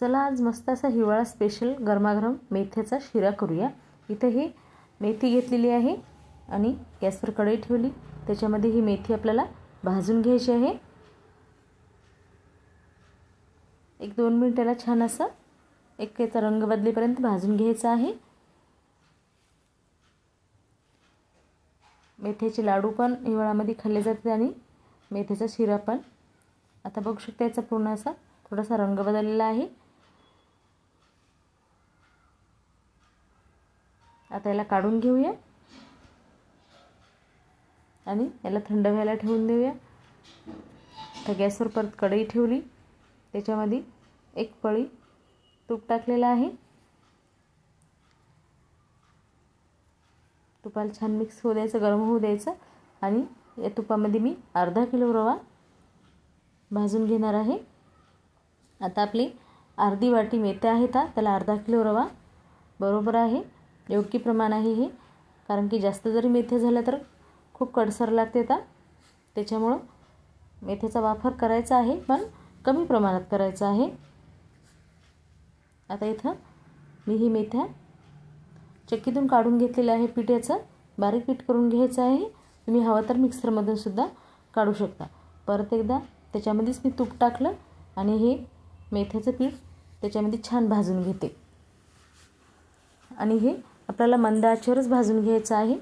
चला आज मस्त असा हिवाळा स्पेशल गरमागरम मेथीचा शिरा करूया। इथे ही मेथी घेतलेली आहे आणि गॅसवर कढई ठेवली। त्याच्यामध्ये ही मेथी आपल्याला भाजून घ्यायची आहे। 1-2 मिनिटाला छान असा याचा रंग बदलेपर्यंत भाजून घ्यायचा आहे। मेथीचे लाडू पण हिवाळ्यामध्ये खाल्ले जातात आणि मेथीचा शिरा पण। आता बघू शकता याचा पूर्ण असा थोडासा रंग बदललेला आहे। आता याला काढून घेऊया आणि याला थंड व्हायला ठेवून देऊया। तर गॅसवर परत कढई ठेवली, त्याच्यामध्ये 1 पळी तूप टाकलेला आहे। तुपाला छान मिक्स होऊ द्यायचं, गरम होऊ द्यायचं आणि या तुपामध्ये मी अर्धा किलो रवा भाजून घेणार आहे। आता आपली अर्धी वाटी मेथी आहे त्याला अर्धा किलो रवा बरोबर आहे, योग्य प्रमाण आहे हे। कारण की जास्त जरी मेथी झाल्या तर खूप कडसर लागते त्याच्यामुळे मेथीचा वापर करायचा आहे पण कमी प्रमाणात करायचा आहे। आता इथं मी ही मेथ्या चक्कीतून काढून घेतलेले आहे। पिठाचं बारीक पीठ करून घ्यायचं आहे। तुम्ही हवं तर मिक्सरमधून सुद्धा काढू शकता। परत एकदा त्याच्यामध्येच मी तूप टाकलं आणि हे मेथीचं पीठ त्याच्यामध्ये छान भाजून घेते आणि हे आपल्याला मंद आचेवरच भाजून घ्यायचं आहे।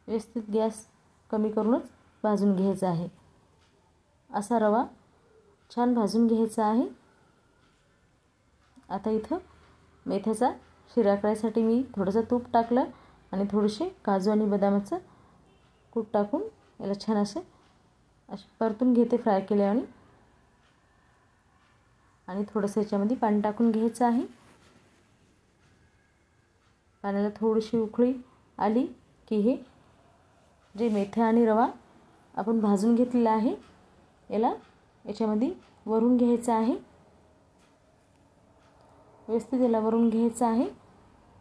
व्यवस्थित गॅस कमी करूनच भाजून घ्यायचा आहे। असा रवा छान भाजून घ्यायचा आहे। आता इथं मेथीचा शिरा करायसाठी मी थोडंसं तूप टाकलं आणि थोडेसे काजू आणि बदामाचं कूट टाकून याला छान असे परतून घेते फ्राय केल्याने आणि थोडंसं याच्यामध्ये पाणी टाकून घ्यायचं आहे। पाण्याला थोडीशी उकळी आली की हे जे मेथी आणि रवा आपण भाजून घेतलेला आहे याला याच्यामध्ये वरून घ्यायचं आहे। व्यवस्थित याला वरून घ्यायचं आहे।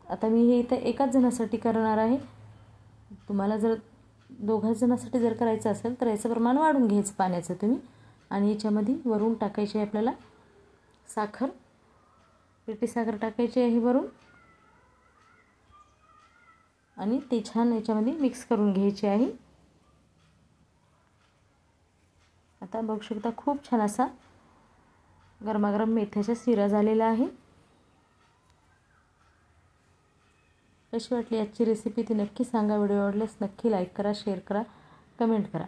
आता मी हे इथं एकाच जणासाठी करणार आहे। तुम्हाला जर दोघा जणांसाठी जर करायचं असेल तर याचं प्रमाण वाढून घ्यायचं पाण्याचं तुम्ही। आणि याच्यामध्ये वरून टाकायची आहे आपल्याला साखर, पिठी साखर टाकायची आहे वरून आणि ते छान याच्यामध्ये मिक्स करून घ्यायचे आहे। आता बघू शकता खूप छान असा गरमागरम मेथीचा शिरा झालेला आहे। कशी वाटली आजची रेसिपी ती नक्की सांगा। व्हिडिओ आवडल्यास नक्की लाईक करा, शेअर करा, कमेंट करा।